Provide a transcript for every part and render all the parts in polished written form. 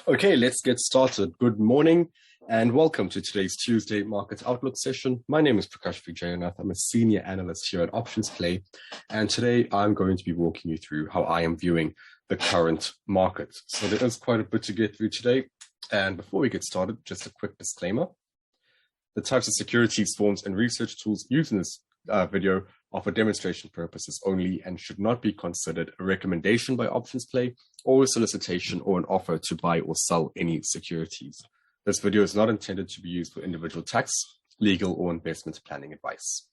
Okay, let's get started. Good morning and welcome to today's Tuesday Market Outlook session. My name is Prakash Vijayanath. I'm a senior analyst here at Options Play, and today I'm going to be walking you through how I am viewing the current market. So there is quite a bit to get through today. And before we get started, just a quick disclaimer. The types of securities, forms, and research tools used in this video are for demonstration purposes only and should not be considered a recommendation by Options Play or a solicitation or an offer to buy or sell any securities. This video is not intended to be used for individual tax, legal, or investment planning advice.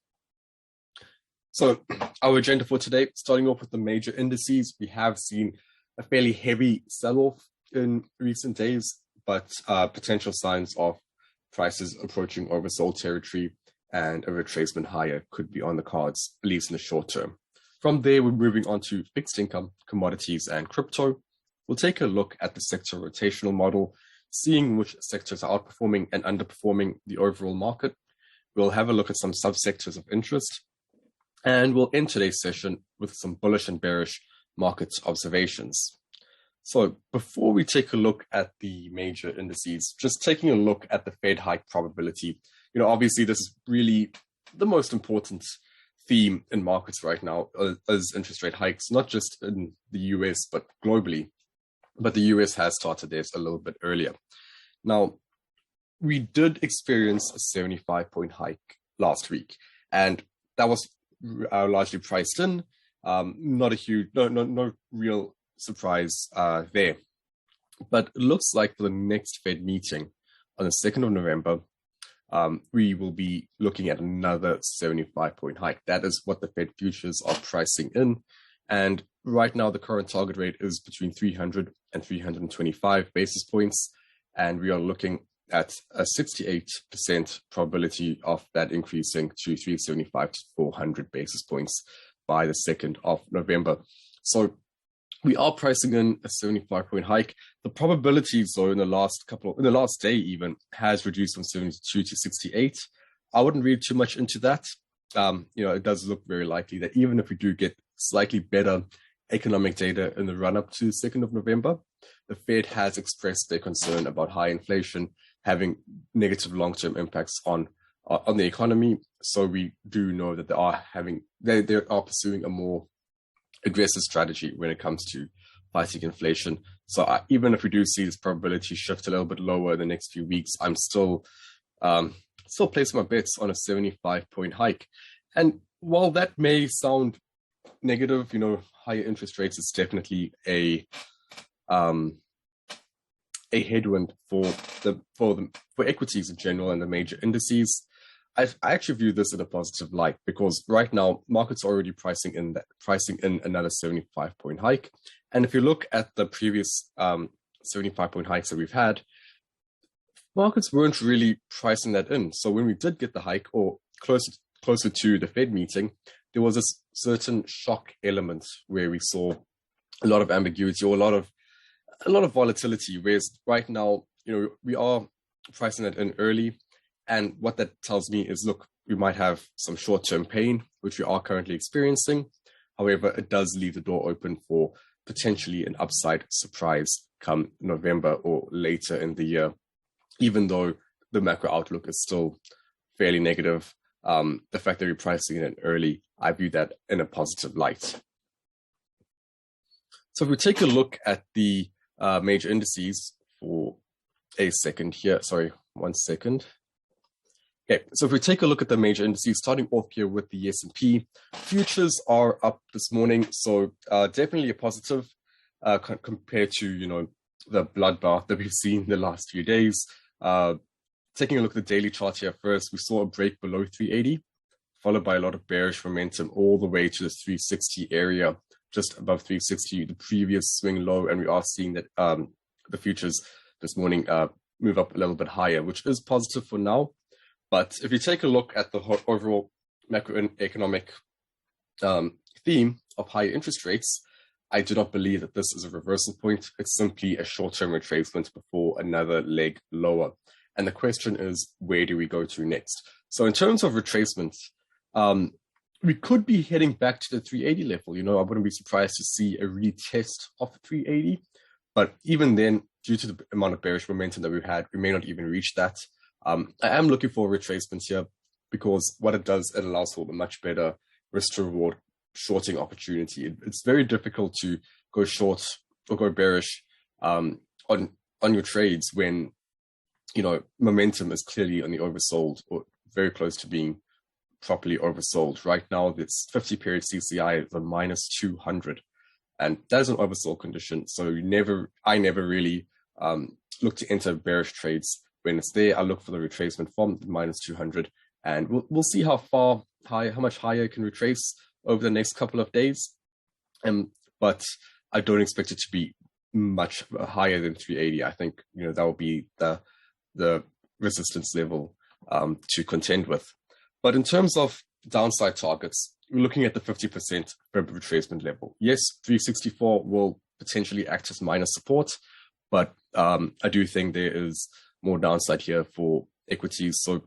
So our agenda for today, starting off with the major indices, we have seen a fairly heavy sell-off in recent days, but potential signs of prices approaching oversold territory and a retracement higher could be on the cards, at least in the short term. From there, we're moving on to fixed income, commodities, and crypto. We'll take a look at the sector rotational model, seeing which sectors are outperforming and underperforming the overall market. We'll have a look at some subsectors of interest, and we'll end today's session with some bullish and bearish market observations. So before we take a look at the major indices, just taking a look at the Fed hike probability. Obviously this is really the most important theme in markets right now as interest rate hikes, not just in the US, but globally. But the US has started theirs a little bit earlier. Now, we did experience a 75-point hike last week, and that was largely priced in. Not a huge, no real surprise there. But it looks like for the next Fed meeting on the 2nd of November, we will be looking at another 75-point hike. That is what the Fed futures are pricing in. And right now, the current target rate is between 300 and 325 basis points. And we are looking at a 68% probability of that increasing to 375 to 400 basis points by the 2nd of November. So we are pricing in a 75-point hike. The probability, though, in the last day even, has reduced from 72 to 68. I wouldn't read too much into that. It does look very likely that even if we do get slightly better economic data in the run-up to the 2nd of November, the Fed has expressed their concern about high inflation having negative long-term impacts on the economy. So we do know that they are pursuing a more aggressive strategy when it comes to fighting inflation. So even if we do see this probability shift a little bit lower in the next few weeks, I'm still placing my bets on a 75-point hike. And while that may sound negative, higher interest rates is definitely a headwind for equities in general and the major indices. I actually view this in a positive light because right now markets are already pricing in another 75-point hike. And if you look at the previous 75-point hikes that we've had, markets weren't really pricing that in. So when we did get the hike or closer to the Fed meeting, there was a certain shock element where we saw a lot of ambiguity or a lot of volatility. Whereas right now, we are pricing that in early. And what that tells me is, look, we might have some short-term pain, which we are currently experiencing. However, it does leave the door open for potentially an upside surprise come November or later in the year, even though the macro outlook is still fairly negative. The fact that we're pricing it in early, I view that in a positive light. So if we take a look at the major indices for a second here, sorry, 1 second. Okay, so if we take a look at the major indices, starting off here with the S&P, futures are up this morning, so definitely a positive compared to the bloodbath that we've seen the last few days. Taking a look at the daily chart here first, we saw a break below 380, followed by a lot of bearish momentum all the way to the 360 area, just above 360, the previous swing low, and we are seeing that the futures this morning move up a little bit higher, which is positive for now. But if you take a look at the overall macroeconomic theme of higher interest rates, I do not believe that this is a reversal point. It's simply a short-term retracement before another leg lower. And the question is, where do we go to next? So in terms of retracement, we could be heading back to the 380 level. I wouldn't be surprised to see a retest of 380. But even then, due to the amount of bearish momentum that we've had, we may not even reach that. I am looking for retracements here because what it does, it allows for a much better risk to reward shorting opportunity. It's very difficult to go short or go bearish on your trades when momentum is clearly on the oversold or very close to being properly oversold. Right now, this 50-period CCI is a minus 200, and that is an oversold condition. So I never really look to enter bearish trades when it's there. I look for the retracement from the minus 200, and we'll see how much higher it can retrace over the next couple of days. But I don't expect it to be much higher than 380. I think that will be the resistance level to contend with. But in terms of downside targets, we're looking at the 50% Fib retracement level. Yes, 364 will potentially act as minor support, but I do think there is more downside here for equities. So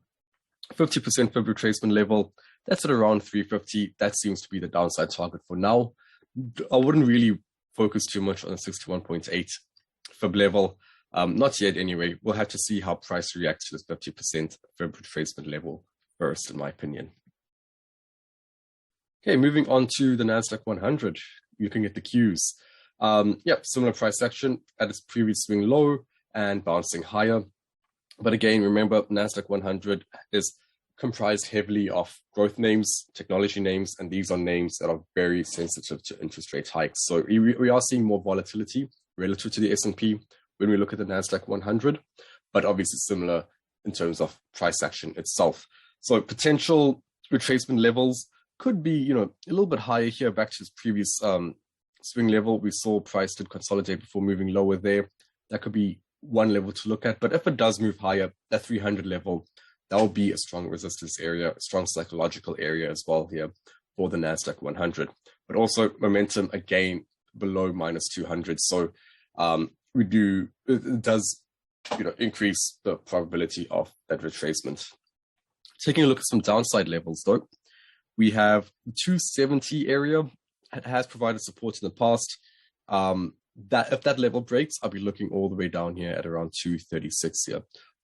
50% Fib retracement level, that's at around 350. That seems to be the downside target for now. I wouldn't really focus too much on the 61.8 Fib level. Not yet anyway. We'll have to see how price reacts to this 50% Fib retracement level first, in my opinion. Okay, moving on to the NASDAQ 100, looking at the Qs. Similar price action at its previous swing low and bouncing higher. But again, remember, NASDAQ 100 is comprised heavily of growth names, technology names, and these are names that are very sensitive to interest rate hikes. So we are seeing more volatility relative to the S&P when we look at the NASDAQ 100, but obviously similar in terms of price action itself. So potential retracement levels could be, a little bit higher here back to its previous swing level. We saw price did consolidate before moving lower there. That could be one level to look at. But if it does move higher, that 300 level, that will be a strong resistance area, a strong psychological area as well here for the NASDAQ 100. But also momentum again below minus 200. So it does increase the probability of that retracement. Taking a look at some downside levels though, we have the 270 area. It has provided support in the past. That if that level breaks, I'll be looking all the way down here at around 236 here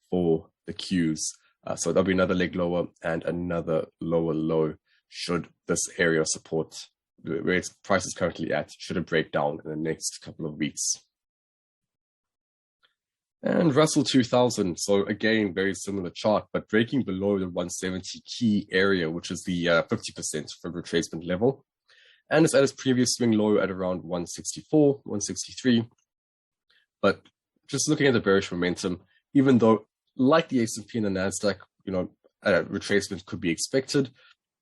for the Qs. So there'll be another leg lower and another lower low should this area of support, where its price is currently at, should it break down in the next couple of weeks. And Russell 2000, so again, very similar chart, but breaking below the 170 key area, which is the 50% Fib retracement level. And it's at its previous swing low at around 164, 163. But just looking at the bearish momentum, even though like the S&P and the NASDAQ, retracement could be expected,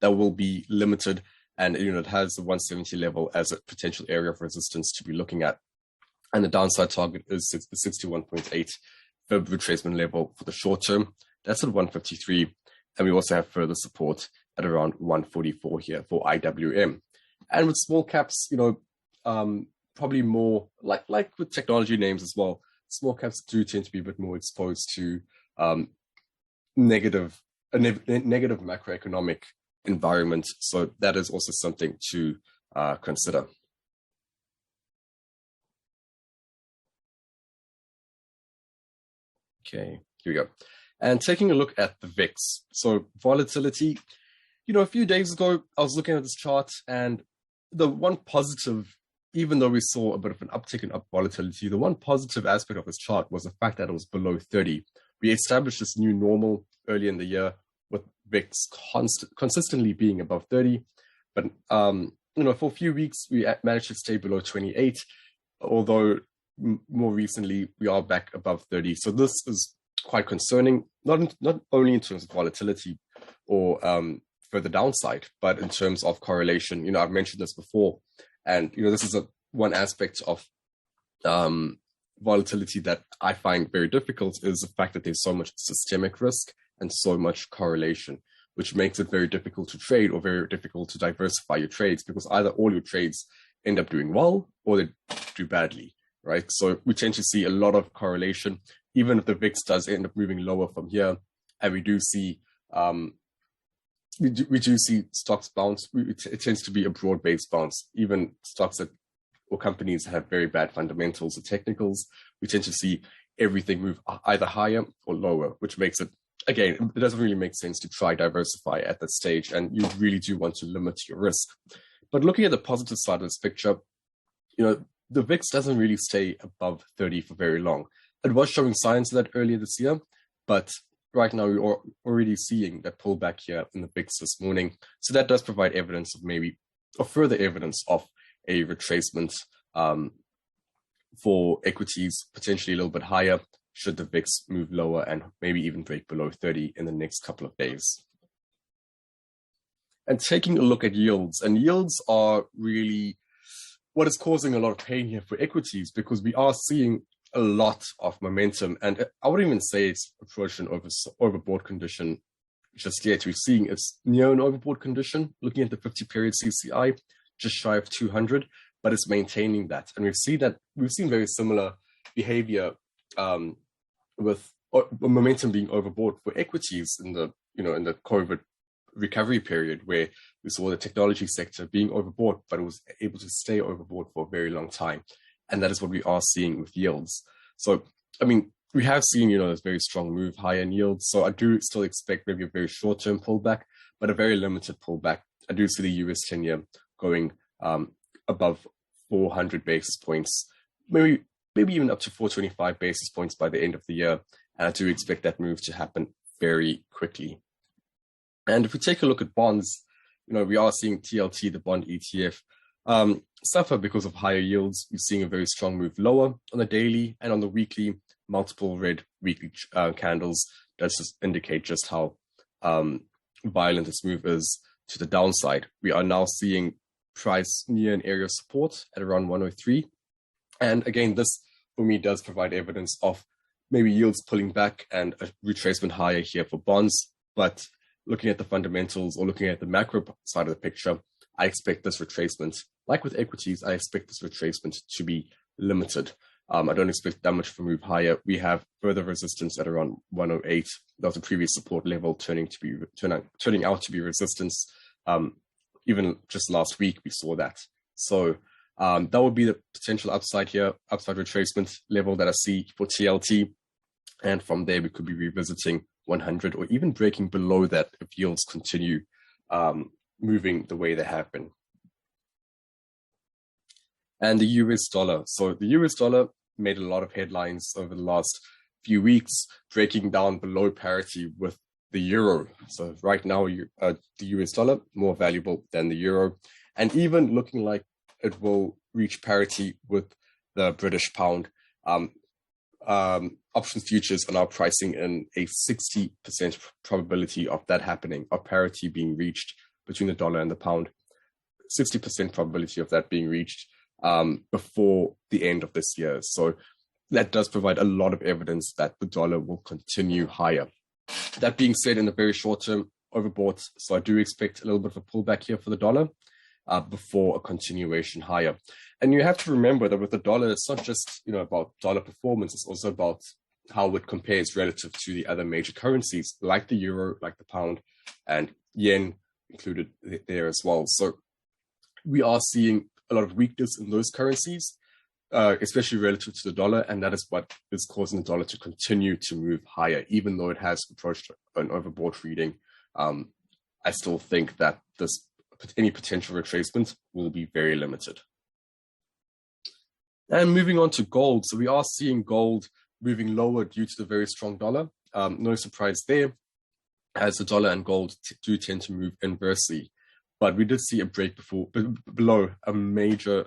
that will be limited. And, it has the 170 level as a potential area of resistance to be looking at. And the downside target is the 61.8 Fib retracement level for the short term. That's at 153. And we also have further support at around 144 here for IWM. And with small caps, probably more like with technology names as well, small caps do tend to be a bit more exposed to negative macroeconomic environment. So that is also something to consider. Okay, here we go. And taking a look at the VIX. So volatility, a few days ago, I was looking at this chart, and the one positive, even though we saw a bit of an uptick in volatility, the one positive aspect of this chart was the fact that it was below 30. We established this new normal early in the year with VIX consistently being above 30. But, for a few weeks, we managed to stay below 28, although more recently, we are back above 30. So this is quite concerning, not only in terms of volatility or further downside, but in terms of correlation. I've mentioned this before, and this is one aspect of volatility that I find very difficult, is the fact that there's so much systemic risk and so much correlation, which makes it very difficult to trade or very difficult to diversify your trades, because either all your trades end up doing well or they do badly, right? So we tend to see a lot of correlation, even if the VIX does end up moving lower from here, and we do see stocks bounce. It tends to be a broad-based bounce. Even stocks that or companies that have very bad fundamentals or technicals, we tend to see everything move either higher or lower, which makes it, again, it doesn't really make sense to try diversify at that stage, and you really do want to limit your risk. But looking at the positive side of this picture, the VIX doesn't really stay above 30 for very long. It was showing signs of that earlier this year, but right now we're already seeing that pullback here in the VIX this morning. So that does provide evidence of further evidence of a retracement for equities, potentially a little bit higher, should the VIX move lower and maybe even break below 30 in the next couple of days. And taking a look at yields, and yields are really what is causing a lot of pain here for equities, because we are seeing a lot of momentum, and I wouldn't even say it's approaching an overbought condition just yet. We're seeing it's near an overbought condition, looking at the 50-period CCI, just shy of 200, but it's maintaining that. And we've seen very similar behavior with momentum being overbought for equities in the COVID recovery period, where we saw the technology sector being overbought, but it was able to stay overbought for a very long time. And that is what we are seeing with yields. So, I mean, we have seen, this very strong move higher in yields. So I do still expect maybe a very short-term pullback, but a very limited pullback. I do see the US 10-year going above 400 basis points, maybe even up to 425 basis points by the end of the year. And I do expect that move to happen very quickly. And if we take a look at bonds, we are seeing TLT, the bond ETF, suffer because of higher yields. We're seeing a very strong move lower on the daily and on the weekly. Multiple red weekly candles does just indicate just how violent this move is to the downside. We are now seeing price near an area of support at around 103. And again, this for me does provide evidence of maybe yields pulling back and a retracement higher here for bonds. But looking at the fundamentals or looking at the macro side of the picture, I expect this retracement, like with equities, I expect this retracement to be limited. I don't expect that much of a move higher. We have further resistance at around 108. That was a previous support level turning out to be resistance. Even just last week, we saw that. So that would be the potential upside here, upside retracement level that I see for TLT. And from there, we could be revisiting 100 or even breaking below that if yields continue moving the way they have been. And the US dollar. So the US dollar made a lot of headlines over the last few weeks, breaking down below parity with the euro. So right now, the US dollar more valuable than the euro, and even looking like it will reach parity with the British pound. Options futures are now pricing in a 60% probability of that happening, of parity being reached between the dollar and the pound. 60% probability of that being reached before the end of this year. So that does provide a lot of evidence that the dollar will continue higher. That being said, in the very short term, overbought. So I do expect a little bit of a pullback here for the dollar before a continuation higher. And you have to remember that with the dollar, it's not just about dollar performance, it's also about how it compares relative to the other major currencies, like the euro, like the pound, and yen included there as well. So we are seeing a lot of weakness in those currencies, especially relative to the dollar, and that is what is causing the dollar to continue to move higher, even though it has approached an overbought reading. I still think that any potential retracement will be very limited. And moving on to gold. So we are seeing gold moving lower due to the very strong dollar. No surprise there, as the dollar and gold do tend to move inversely. But we did see a break below a major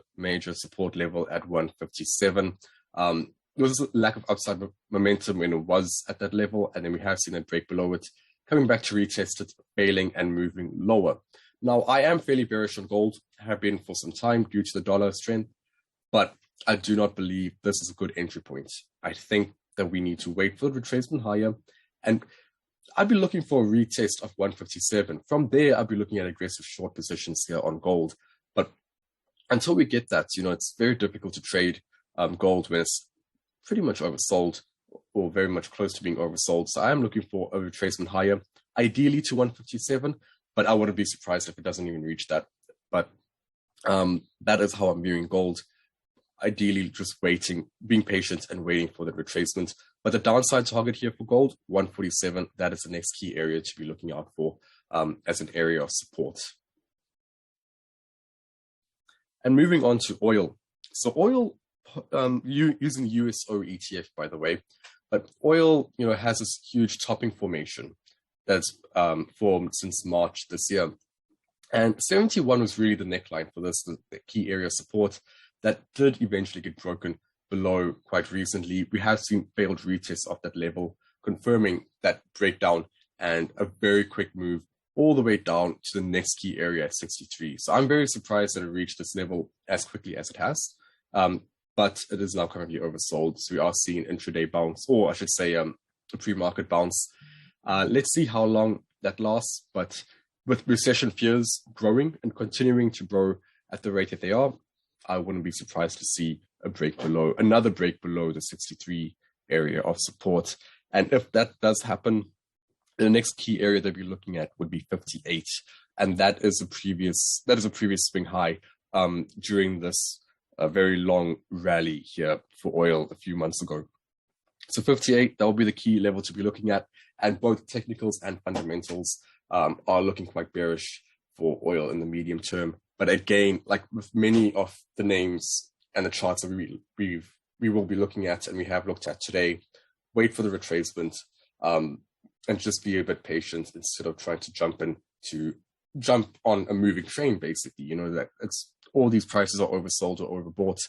support level at 157. There was a lack of upside momentum when it was at that level, and then we have seen a break below it, coming back to retest it, failing and moving lower. Now, I am fairly bearish on gold, have been for some time due to the dollar strength, but I do not believe this is a good entry point. I think that we need to wait for the retracement higher, and I'd be looking for a retest of 157. From there, I'd be looking at aggressive short positions here on gold. But until we get that, it's very difficult to trade gold when it's pretty much oversold or very much close to being oversold. So I am looking for a retracement higher, ideally to 157, but I wouldn't be surprised if it doesn't even reach that. But that is how I'm viewing gold. ideally just waiting, being patient and waiting for the retracement. But the downside target here for gold, 147, that is the next key area to be looking out for as an area of support. And moving on to oil. So oil, using USO ETF, by the way, but oil, has this huge topping formation that's formed since March this year. And 71 was really the neckline for this, the key area of support that did eventually get broken below quite recently. We have seen failed retests of that level, confirming that breakdown and a very quick move all the way down to the next key area at 63. So I'm very surprised that it reached this level as quickly as it has. But it is now currently oversold. So we are seeing intraday bounce, or I should say a pre-market bounce. Let's see how long that lasts. But with recession fears growing and continuing to grow at the rate that they are, I wouldn't be surprised to see another break below the 63 area of support. And if that does happen, the next key area that we're looking at would be 58. And that is a previous swing high during this very long rally here for oil a few months ago. So 58, that will be the key level to be looking at. And both technicals and fundamentals are looking quite bearish for oil in the medium term. But again, like with many of the names and the charts that we will be looking at and we have looked at today, wait for the retracement and just be a bit patient instead of trying to jump on a moving train, basically. That it's all these prices are oversold or overbought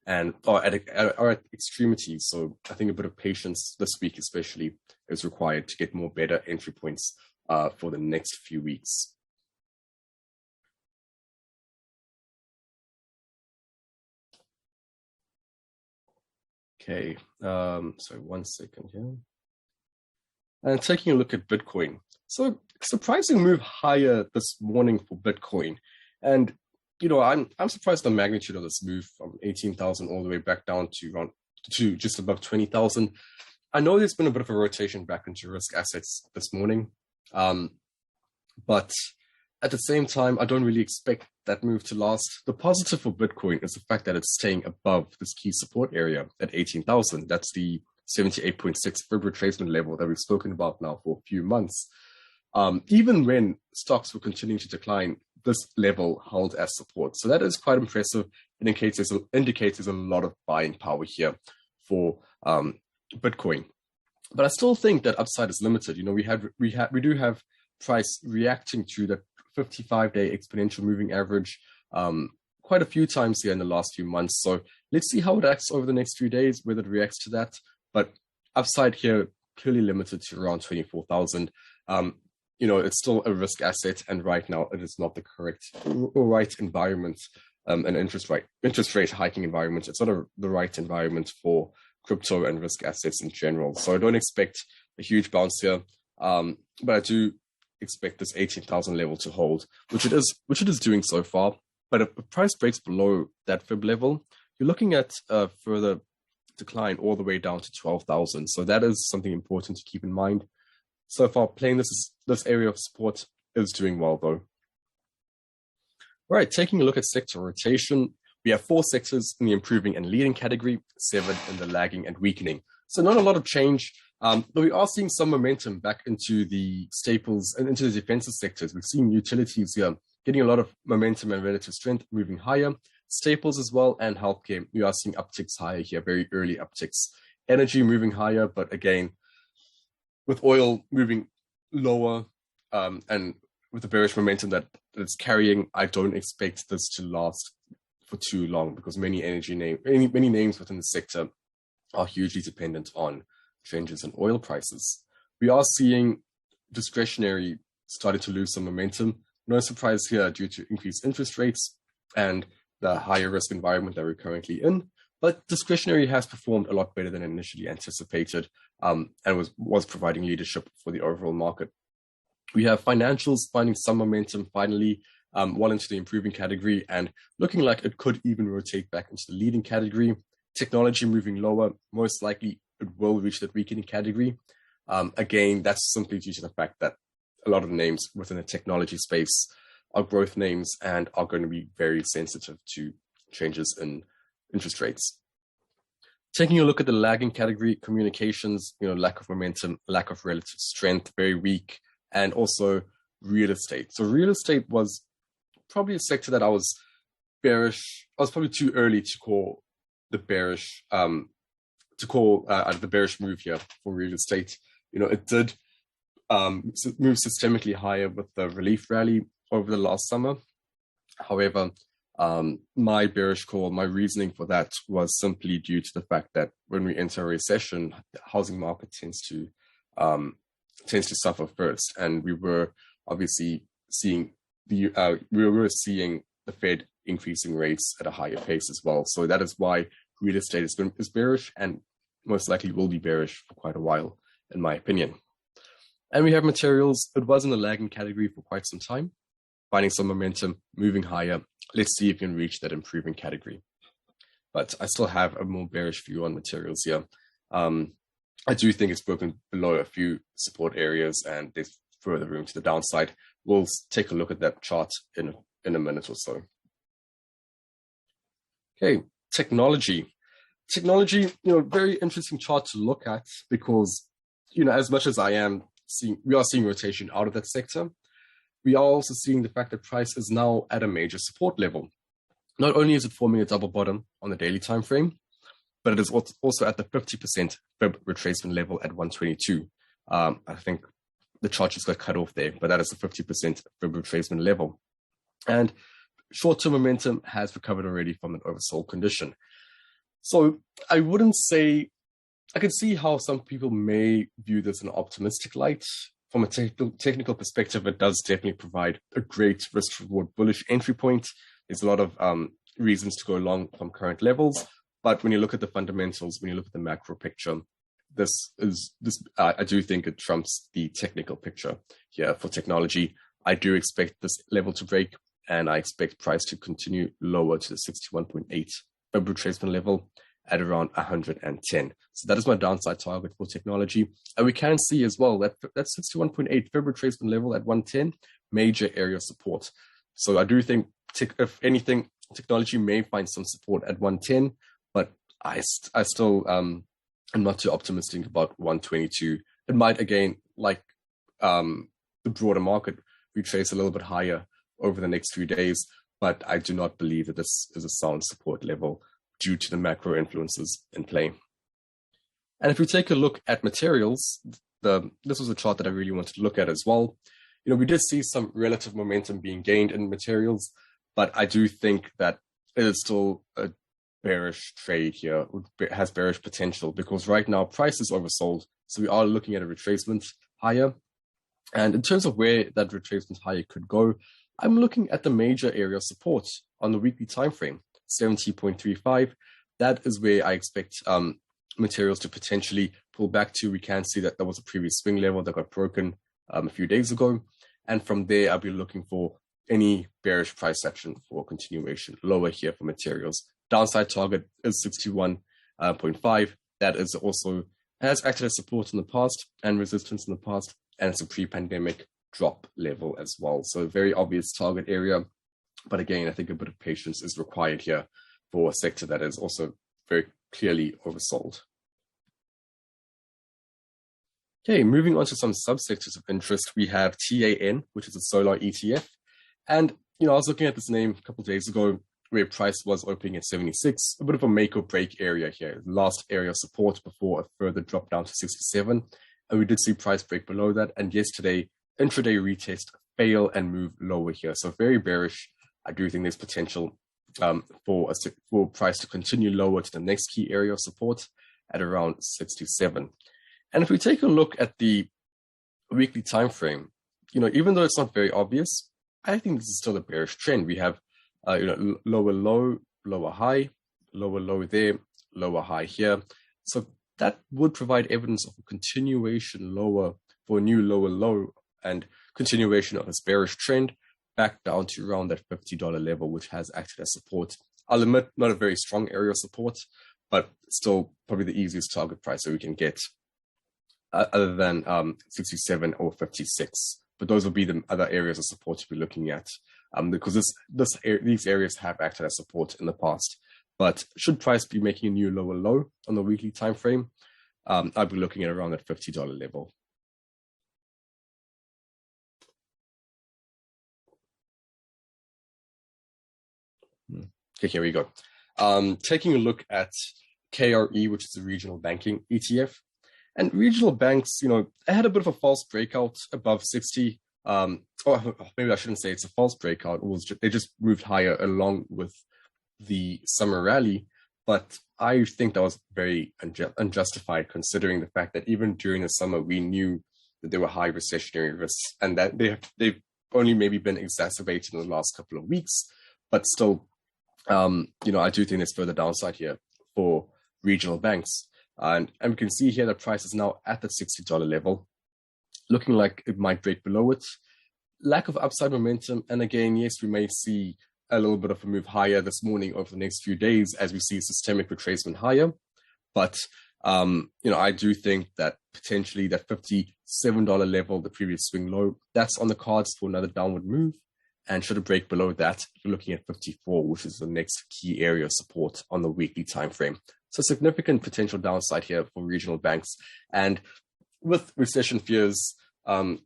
and are at extremities. So I think a bit of patience this week especially is required to get more better entry points for the next few weeks. Okay, so 1 second here. And taking a look at Bitcoin. So surprising move higher this morning for Bitcoin. And, I'm surprised the magnitude of this move from 18,000 all the way back down to just above 20,000. I know there's been a bit of a rotation back into risk assets this morning. But at the same time, I don't really expect that move to last. The positive for Bitcoin is the fact that it's staying above this key support area at 18,000. That's the 78.6 fib retracement level that we've spoken about now for a few months. Even when stocks were continuing to decline, this level held as support. So that is quite impressive. It indicates there's a lot of buying power here for Bitcoin. But I still think that upside is limited. We do have price reacting to the 55-day exponential moving average quite a few times here in the last few months. So let's see how it acts over the next few days, whether it reacts to that. But upside here clearly limited to around 24,000. It's still a risk asset, and right now it is not the correct or right environment, an interest rate hiking environment. It's not the right environment for crypto and risk assets in general. So I don't expect a huge bounce here, but I do expect this 18,000 level to hold, which it is doing so far. But if the price breaks below that fib level, you're looking at a further decline all the way down to 12,000. So that is something important to keep in mind. So far, playing this area of support is doing well, though. All right, taking a look at sector rotation, we have 4 sectors in the improving and leading category, 7 in the lagging and weakening. So not a lot of change, but we are seeing some momentum back into the staples and into the defensive sectors. We've seen utilities here getting a lot of momentum and relative strength, moving higher. Staples as well, and healthcare, we are seeing upticks higher here, very early upticks. Energy moving higher, but again, with oil moving lower and with the bearish momentum that it's carrying, I don't expect this to last for too long because many names within the sector are hugely dependent on changes in oil prices. We are seeing discretionary starting to lose some momentum. No surprise here due to increased interest rates and the higher risk environment that we're currently in. But discretionary has performed a lot better than initially anticipated and was providing leadership for the overall market. We have financials finding some momentum finally, well into the improving category and looking like it could even rotate back into the leading category. Technology moving lower, most likely it will reach that weakening category. Again, that's simply due to the fact that a lot of the names within the technology space are growth names and are going to be very sensitive to changes in interest rates. Taking a look at the lagging category, communications, lack of momentum, lack of relative strength, very weak, and also real estate. So real estate was probably a sector that I was bearish. I was probably too early to call the bearish, the bearish move here for real estate. It did move systemically higher with the relief rally over the last summer. However, my bearish call, my reasoning for that was simply due to the fact that when we enter a recession, the housing market tends to suffer first, and we were obviously seeing the Fed increasing rates at a higher pace as well. So that is why real estate is bearish, and most likely will be bearish for quite a while, in my opinion. And we have materials. It was in the lagging category for quite some time, finding some momentum, moving higher. Let's see if we can reach that improving category. But I still have a more bearish view on materials here. I do think it's broken below a few support areas, and there's further room to the downside. We'll take a look at that chart in a minute or so. Okay, technology. Technology, very interesting chart to look at because, as much as we are seeing rotation out of that sector, we are also seeing the fact that price is now at a major support level. Not only is it forming a double bottom on the daily time frame, but it is also at the 50% fib retracement level at 122. I think the chart just got cut off there, but that is the 50% fib retracement level. And short-term momentum has recovered already from an oversold condition. So I wouldn't say, I can see how some people may view this in an optimistic light. From a technical perspective, it does definitely provide a great risk-reward bullish entry point. There's a lot of reasons to go long from current levels. But when you look at the fundamentals, when you look at the macro picture, I do think it trumps the technical picture here for technology. I do expect this level to break, and I expect price to continue lower to the 61.8 fib retracement level at around 110. So that is my downside target for technology. And we can see as well that 61.8 fib retracement level at 110, major area of support. So I do think, if anything, technology may find some support at 110, but I still am not too optimistic about 122. It might, again, like the broader market, retrace a little bit higher over the next few days, but I do not believe that this is a sound support level due to the macro influences in play. And if we take a look at materials, this was a chart that I really wanted to look at as well. We did see some relative momentum being gained in materials, but I do think that it is still a bearish trade here. It has bearish potential because right now price is oversold. So we are looking at a retracement higher. And in terms of where that retracement higher could go, I'm looking at the major area of support on the weekly time frame, 70.35. That is where I expect materials to potentially pull back to. We can see that there was a previous swing level that got broken a few days ago. And from there, I'll be looking for any bearish price action for continuation lower here for materials. Downside target is 61.5. That is also has acted as support in the past and resistance in the past, and it's a pre-pandemic drop level as well. So very obvious target area. But again, I think a bit of patience is required here for a sector that is also very clearly oversold. Okay, moving on to some subsectors of interest, we have TAN, which is a solar ETF. And, I was looking at this name a couple of days ago where price was opening at 76, a bit of a make or break area here. Last area of support before a further drop down to 67. And we did see price break below that. And yesterday, intraday retest, fail and move lower here. So very bearish. I do think there's potential for price to continue lower to the next key area of support at around 67. And if we take a look at the weekly time frame, even though it's not very obvious, I think this is still a bearish trend. We have lower low, lower high, lower low there, lower high here. So that would provide evidence of a continuation lower for a new lower low and continuation of this bearish trend back down to around that $50 level, which has acted as support. I'll admit, not a very strong area of support, but still probably the easiest target price that we can get other than 67 or 56. But those will be the other areas of support to be looking at because these areas have acted as support in the past. But should price be making a new lower low on the weekly time frame, I'd be looking at around that $50 level. Okay, here we go. Taking a look at KRE, which is the regional banking ETF. And regional banks, they had a bit of a false breakout above 60. Or maybe I shouldn't say it's a false breakout. They just moved higher along with the summer rally. But I think that was very unjustified, considering the fact that even during the summer, we knew that there were high recessionary risks, and that they've only maybe been exacerbated in the last couple of weeks. But still, I do think there's further downside here for regional banks. And we can see here the price is now at the $60 level, looking like it might break below it. Lack of upside momentum. And again, yes, we may see a little bit of a move higher this morning over the next few days as we see systemic retracement higher. But, I do think that potentially that $57 level, the previous swing low, that's on the cards for another downward move. And should it break below that, you're looking at 54, which is the next key area of support on the weekly time frame. So significant potential downside here for regional banks. And with recession fears and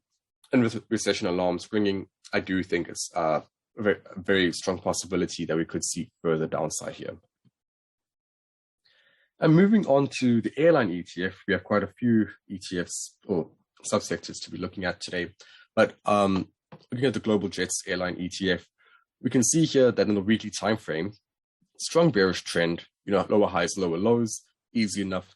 with recession alarms ringing, I do think it's a very strong possibility that we could see further downside here. And moving on to the airline ETF, we have quite a few ETFs or subsectors to be looking at today. But looking at the global jets airline ETF, we can see here that in the weekly time frame, strong bearish trend, lower highs, lower lows, easy enough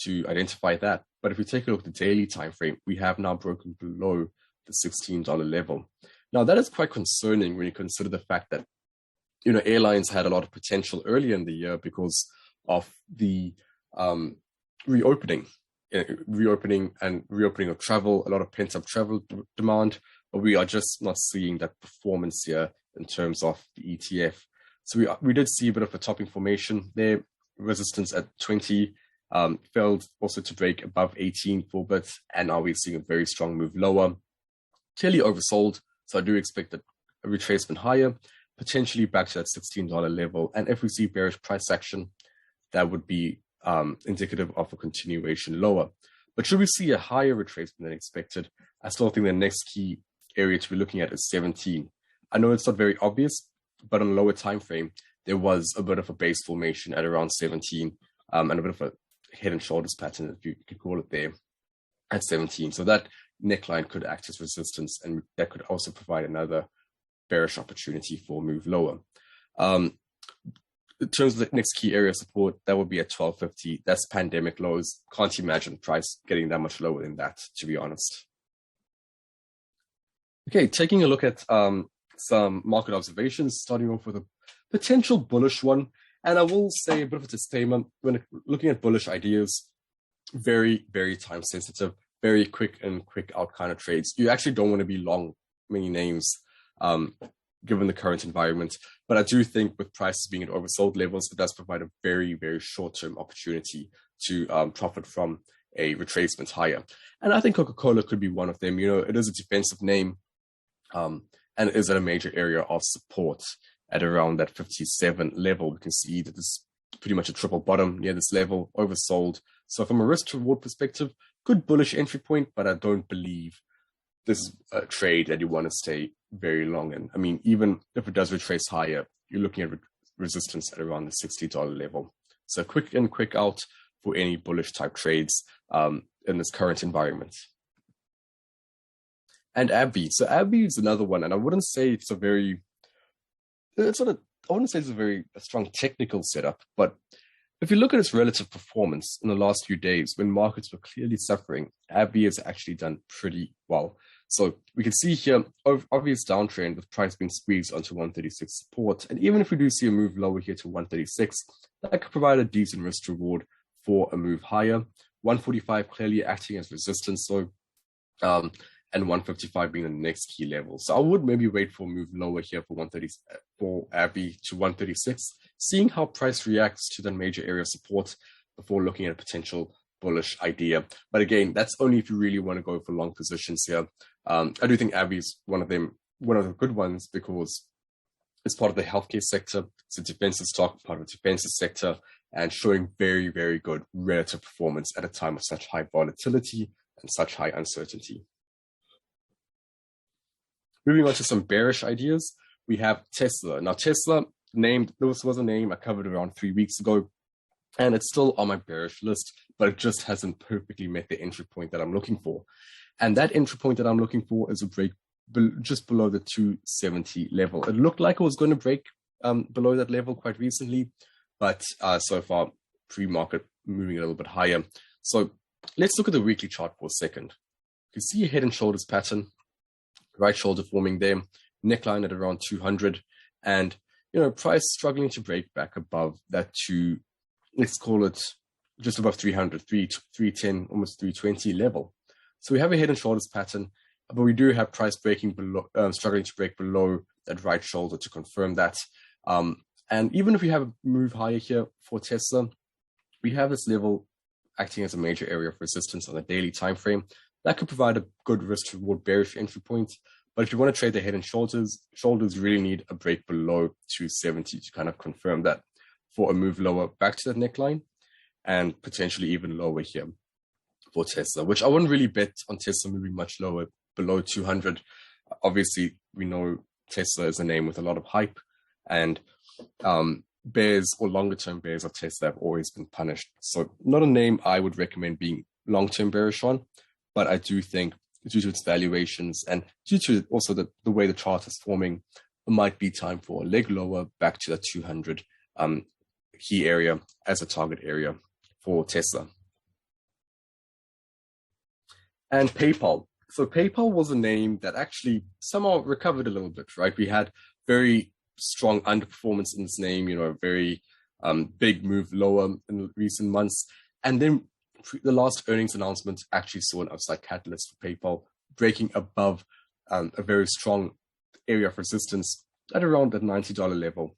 to identify that. But if we take a look at the daily time frame, we have now broken below the $16 level. Now that is quite concerning when you consider the fact that airlines had a lot of potential earlier in the year because of the reopening of travel, a lot of pent-up travel demand, but we are just not seeing that performance here in terms of the ETF. So we did see a bit of a topping formation there, resistance at 20, failed also to break above 18 for a bit, and now we're seeing a very strong move lower. Clearly oversold, so I do expect a retracement higher, potentially back to that $16 level. And if we see bearish price action, that would be indicative of a continuation lower. But should we see a higher retracement than expected, I still think the next key area to be looking at is 17. I know it's not very obvious, but on a lower time frame, there was a bit of a base formation at around 17, and a bit of a head and shoulders pattern, if you could call it there, at 17. So that neckline could act as resistance, and that could also provide another bearish opportunity for a move lower. In terms of the next key area of support, that would be at 1250. That's pandemic lows. Can't imagine price getting that much lower than that, to be honest. Okay, taking a look at some market observations, starting off with a potential bullish one. And I will say a bit of a disclaimer, when looking at bullish ideas, very, very time sensitive, very quick out kind of trades. You actually don't want to be long many names, given the current environment. But I do think with prices being at oversold levels, it does provide a very, very short-term opportunity to profit from a retracement higher. And I think Coca-Cola could be one of them. It is a defensive name, and it is at a major area of support at around that 57 level. We can see that this is pretty much a triple bottom near this level, oversold. So from a risk to reward perspective, good bullish entry point, but I don't believe this is a trade that you want to stay very long in. I mean, even if it does retrace higher, you're looking at resistance at around the $60 level. So quick in, quick out for any bullish type trades in this current environment. And ABBV. So ABBV is another one, and I wouldn't say it's a very strong technical setup, but if you look at its relative performance in the last few days when markets were clearly suffering, ABBV has actually done pretty well. So we can see here obvious downtrend with price being squeezed onto 136 support. And even if we do see a move lower here to 136, that could provide a decent risk reward for a move higher. 145 clearly acting as resistance, so and 155 being the next key level. So I would maybe wait for a move lower here for ABBV to 136, seeing how price reacts to the major area of support before looking at a potential bullish idea. But again, that's only if you really want to go for long positions here. I do think ABBV is one of the good ones because It's part of the healthcare sector. It's a defensive stock, part of the defensive sector, and showing very, very good relative performance at a time of such high volatility and such high uncertainty. Moving on to some bearish ideas, we have Tesla. Now, Tesla, this was a name I covered around 3 weeks ago, and it's still on my bearish list, but it just hasn't perfectly met the entry point that I'm looking for. And that entry point that I'm looking for is a break just below the 270 level. It looked like it was going to break below that level quite recently, but so far, pre-market moving a little bit higher. So let's look at the weekly chart for a second. You can see a head and shoulders pattern, right shoulder forming there, neckline at around 200, and price struggling to break back above that let's call it just above 300, 310, almost 320 level. So we have a head and shoulders pattern, but we do have price breaking below, struggling to break below that right shoulder to confirm that. And even if we have a move higher here for Tesla, we have this level acting as a major area of resistance on the daily time frame. That could provide a good risk to reward bearish entry point. But if you want to trade the head and shoulders really need a break below 270 to kind of confirm that for a move lower back to that neckline, and potentially even lower here for Tesla, which I wouldn't really bet on Tesla moving much lower below 200. Obviously, we know Tesla is a name with a lot of hype, and bears or longer term bears of Tesla have always been punished. So not a name I would recommend being long-term bearish on, but I do think due to its valuations and due to also the way the chart is forming, it might be time for a leg lower back to the 200 key area as a target area for Tesla. And PayPal. So PayPal was a name that actually somehow recovered a little bit, right? We had very strong underperformance in this name, a very big move lower in recent months. And then the last earnings announcement actually saw an upside catalyst for PayPal, breaking above a very strong area of resistance at around that $90 level.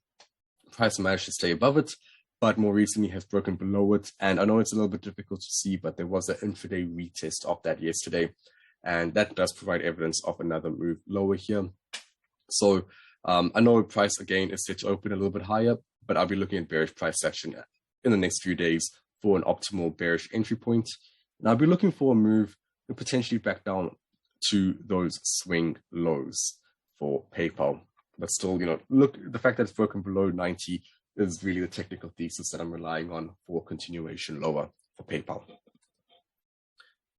Price managed to stay above it, but more recently has broken below it. And I know it's a little bit difficult to see, but there was an intraday retest of that yesterday. And that does provide evidence of another move lower here. So I know price again is set to open a little bit higher, but I'll be looking at bearish price action in the next few days for an optimal bearish entry point. And I'll be looking for a move and potentially back down to those swing lows for PayPal. But still, look, the fact that it's broken below 90 is really the technical thesis that I'm relying on for continuation lower for PayPal.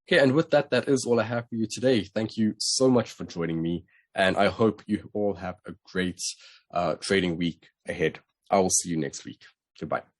Okay, and with that, that is all I have for you today. Thank you so much for joining me, and I hope you all have a great trading week ahead. I will see you next week. Goodbye.